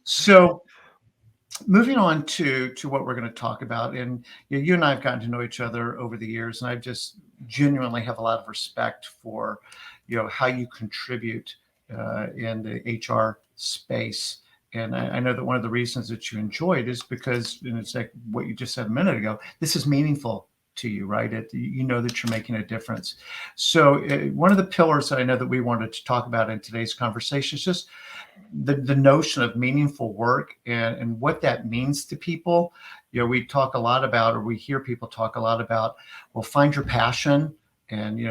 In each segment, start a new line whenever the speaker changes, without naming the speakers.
So moving on to what we're going to talk about, and you and I have gotten to know each other over the years, and I just genuinely have a lot of respect for how you contribute in the HR space. And I know that one of the reasons that you enjoy it is because, and it's like what you just said a minute ago, this is meaningful to you, right? You know that you're making a difference. So one of the pillars that I know that we wanted to talk about in today's conversation is just the notion of meaningful work and what that means to people. We talk a lot about, or we hear people talk a lot about, well, find your passion. And,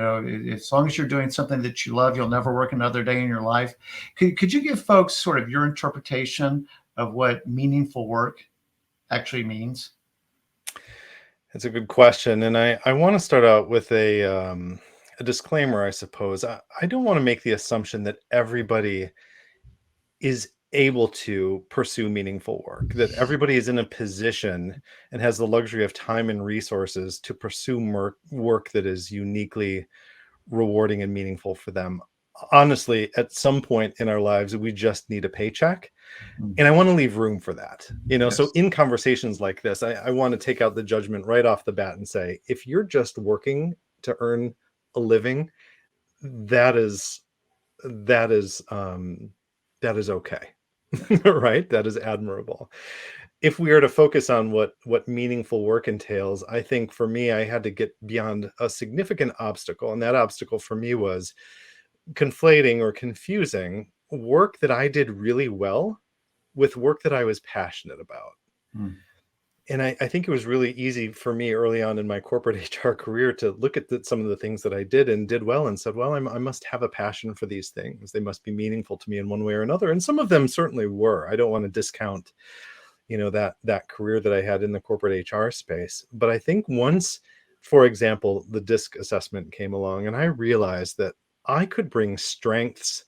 as long as you're doing something that you love, you'll never work another day in your life. Could you give folks sort of your interpretation of what meaningful work actually means?
It's a good question. And I want to start out with a disclaimer, I suppose. I don't want to make the assumption that everybody is able to pursue meaningful work, that everybody is in a position and has the luxury of time and resources to pursue work that is uniquely rewarding and meaningful for them. Honestly, at some point in our lives, we just need a paycheck. And I want to leave room for that. So
Yes.
in conversations like this, I want to take out the judgment right off the bat and say, if you're just working to earn a living, that is okay. Right? That is admirable. If we are to focus on what meaningful work entails, I think for me, I had to get beyond a significant obstacle. And that obstacle for me was conflating or confusing work that I did really well with work that I was passionate about.
Mm.
And I think it was really easy for me early on in my corporate HR career to look at some of the things that I did well and said, well, I must have a passion for these things. They must be meaningful to me in one way or another. And some of them certainly were. I don't want to discount, that career that I had in the corporate HR space. But I think once, for example, the DISC assessment came along and I realized that I could bring strengths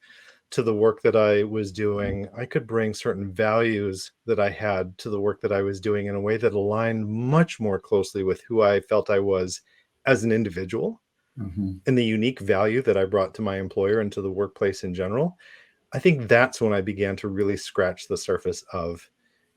to the work that I was doing. I could bring certain values that I had to the work that I was doing in a way that aligned much more closely with who I felt I was as an individual
Mm-hmm.
and the unique value that I brought to my employer and to the workplace in general. I think that's when I began to really scratch the surface of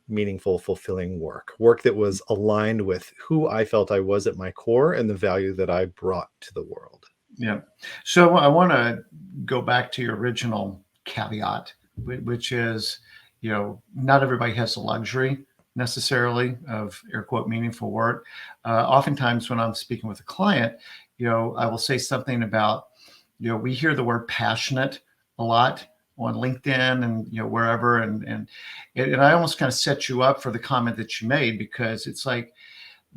meaningful, fulfilling work that was aligned with who I felt I was at my core and the value that I brought to the world.
Yeah. So I want to go back to your original caveat, which is, not everybody has the luxury necessarily of air quote meaningful work. Oftentimes when I'm speaking with a client, I will say something about, we hear the word passionate a lot on LinkedIn and, wherever. And I almost kind of set you up for the comment that you made, because it's like,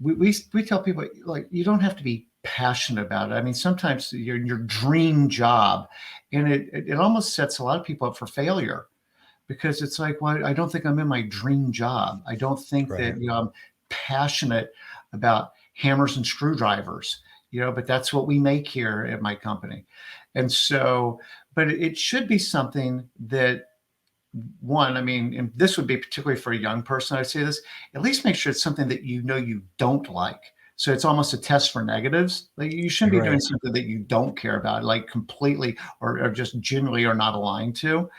we tell people, like, you don't have to be passionate about it. I mean, sometimes your dream job, and it almost sets a lot of people up for failure, because it's like, well, I don't think I'm in my dream job. I don't think
Right.
that I'm passionate about hammers and screwdrivers, but that's what we make here at my company. And so, but it should be something that, one, I mean, and this would be particularly for a young person, I'd say this, at least make sure it's something that you don't like. So it's almost a test for negatives. Like, you shouldn't be doing
Right.
something that you don't care about, like completely, or just generally are not aligned to.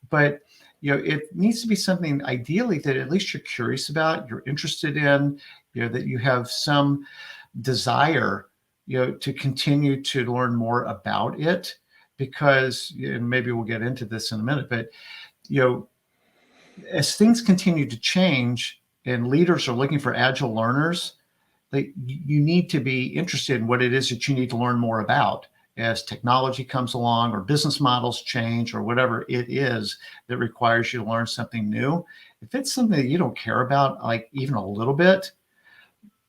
But it needs to be something ideally that at least you're curious about, you're interested in, that you have some desire, to continue to learn more about it. Because, and maybe we'll get into this in a minute, but as things continue to change and leaders are looking for agile learners, you need to be interested in what it is that you need to learn more about as technology comes along or business models change or whatever it is that requires you to learn something new. If it's something that you don't care about, like even a little bit,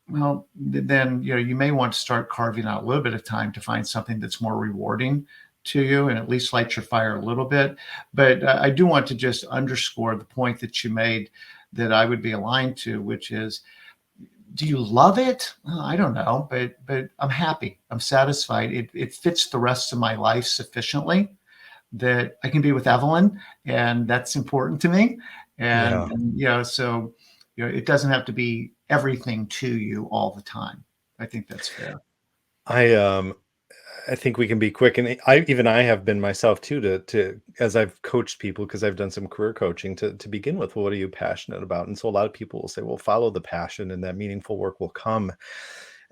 well, then you may want to start carving out a little bit of time to find something that's more rewarding to you and at least light your fire a little bit. But I do want to just underscore the point that you made that I would be aligned to, which is, do you love it? I don't know, but I'm happy. I'm satisfied. It fits the rest of my life sufficiently that I can be with Evelyn, and that's important to me.
Yeah.
So it doesn't have to be everything to you all the time. I think that's fair.
I I think we can be quick, and I have been myself too, to as I've coached people, because I've done some career coaching, to begin with, what are you passionate about? And so a lot of people will say, well, follow the passion and that meaningful work will come.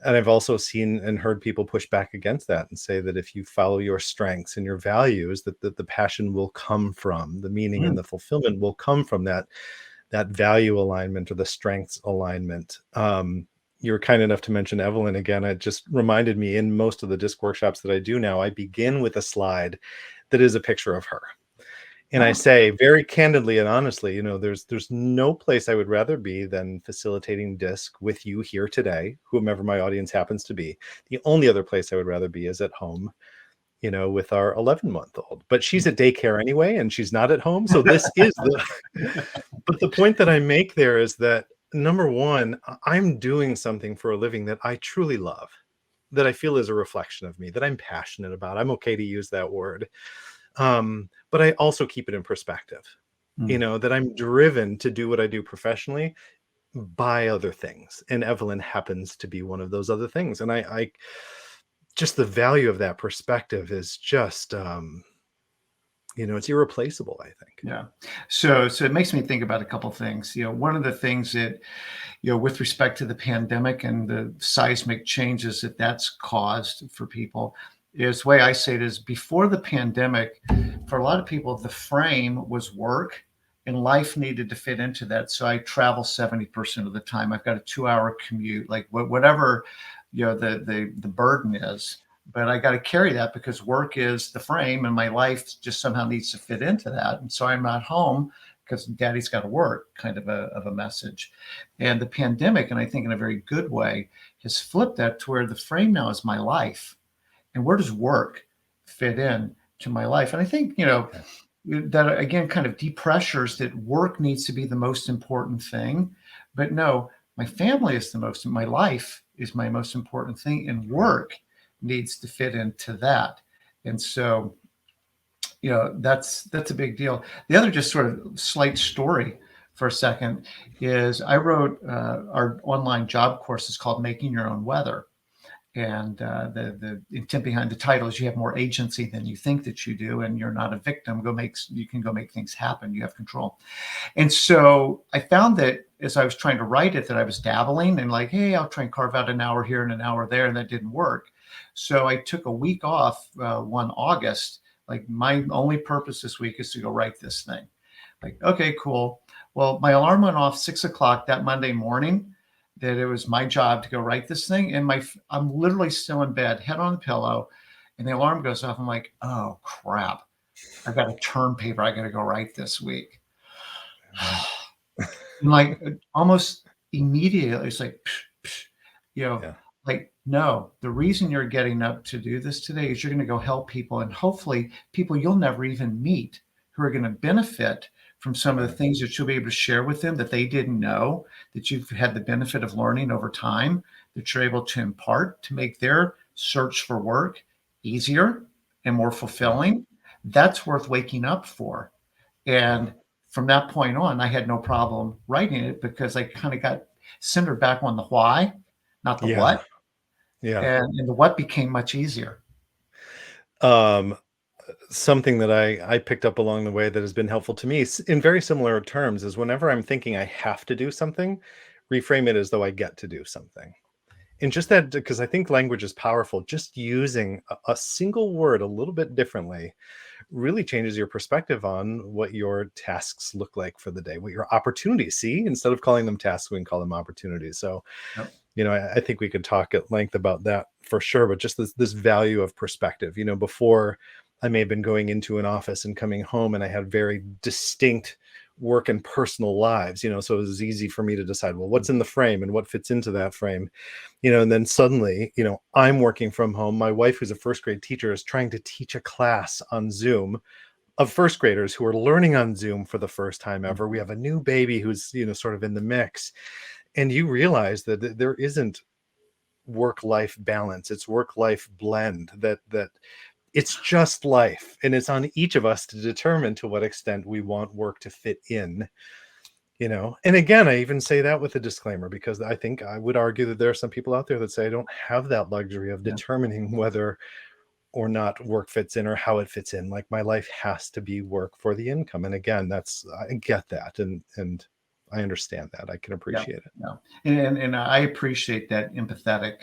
And I've also seen and heard people push back against that and say that if you follow your strengths and your values, that the passion will come from the meaning, and
Mm.
the fulfillment will come from that value alignment or the strengths alignment. You were kind enough to mention Evelyn again. It just reminded me, in most of the disc workshops that I do now, I begin with a slide that is a picture of her. And I
Oh,
say very candidly and honestly, there's no place I would rather be than facilitating disc with you here today, whomever my audience happens to be. The only other place I would rather be is at home, with our 11-month-old. But she's at daycare anyway, and she's not at home. So this is the but the point that I make there is that, number one, I'm doing something for a living that I truly love, that I feel is a reflection of me, that I'm passionate about. I'm okay to use that word. But I also keep it in perspective,
mm.
that I'm driven to do what I do professionally by other things. And Evelyn happens to be one of those other things. And I just, the value of that perspective is just, it's irreplaceable, I think.
Yeah. So it makes me think about a couple things. One of the things that, with respect to the pandemic and the seismic changes that that's caused for people, is the way I say it is, before the pandemic, for a lot of people, the frame was work and life needed to fit into that. So I travel 70% of the time. I've got a 2-hour commute, like whatever, the burden is. But I got to carry that because work is the frame and my life just somehow needs to fit into that. And so I'm not home because daddy's got to work, kind of a message. And the pandemic, and I think in a very good way, has flipped that to where the frame now is my life. And where does work fit in to my life? And I think,
Yeah.
that again kind of depressures that work needs to be the most important thing. But no, my family is my life is my most important thing, and
Right.
work needs to fit into that. And so, that's a big deal. The other just sort of slight story for a second is I wrote our online job course is called Making Your Own Weather. And the intent behind the title is you have more agency than you think that you do, and you're not a victim. You can go make things happen. You have control. And so I found that as I was trying to write it, that I was dabbling and like, hey, I'll try and carve out an hour here and an hour there, and that didn't work. So I took a week off one August. Like my only purpose this week is to go write this thing. Like, okay, cool. Well, my alarm went off 6 o'clock that Monday morning. That it was my job to go write this thing, and I'm literally still in bed, head on the pillow, and the alarm goes off. I'm like, oh crap! I got a term paper I got to go write this week. And like almost immediately, it's like, psh, psh, you know,
Yeah.
like, no, the reason you're getting up to do this today is you're going to go help people, and hopefully people you'll never even meet who are going to benefit from some of the
Right.
things that you'll be able to share with them that they didn't know, that you've had the benefit of learning over time, that you're able to impart to make their search for work easier and more
Yeah.
fulfilling. That's worth waking up for.
Yeah.
And from that point on, I had no problem writing it because I kind of got centered back on the why, not the
Yeah.
what.
Yeah.
And the what became much easier.
Um, Something that I picked up along the way that has been helpful to me, in very similar terms, is whenever I'm thinking I have to do something, reframe it as though I get to do something. And just that, because I think language is powerful, just using a single word a little bit differently really changes your perspective on what your tasks look like for the day, what your opportunities see. Instead of calling them tasks, we can call them opportunities. So,
Yep.
I think we could talk at length about that for sure, but just this value of perspective. Before, I may have been going into an office and coming home, and I had very distinct work and personal lives, so it was easy for me to decide, well, what's in the frame and what fits into that frame. And then suddenly, I'm working from home. My wife, who's a first grade teacher, is trying to teach a class on Zoom of first graders who are learning on Zoom for the first time ever. We have a new baby who's, sort of in the mix. And you realize that there isn't work life balance. It's work life blend, that it's just life. And it's on each of us to determine to what extent we want work to fit in. And again, I even say that with a disclaimer, because I think I would argue that there are some people out there that say I don't have that luxury of
Yeah.
determining whether or not work fits in or how it fits in. Like my life has to be work for the income. And again, I get that. And I understand that. I can
Yeah,
appreciate it.
yeah. And I appreciate that empathetic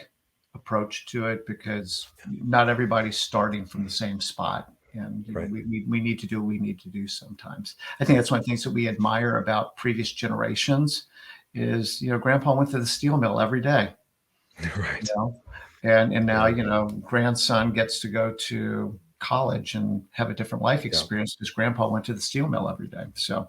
approach to it, because not everybody's starting from the same spot. And
Right.
we need to do what we need to do sometimes. I think that's one of the things that we admire about previous generations is, grandpa went to the steel mill every day, you
Right.
know, and now,
Yeah.
grandson gets to go to college and have a different life
Yeah.
experience because grandpa went to the steel mill every day. So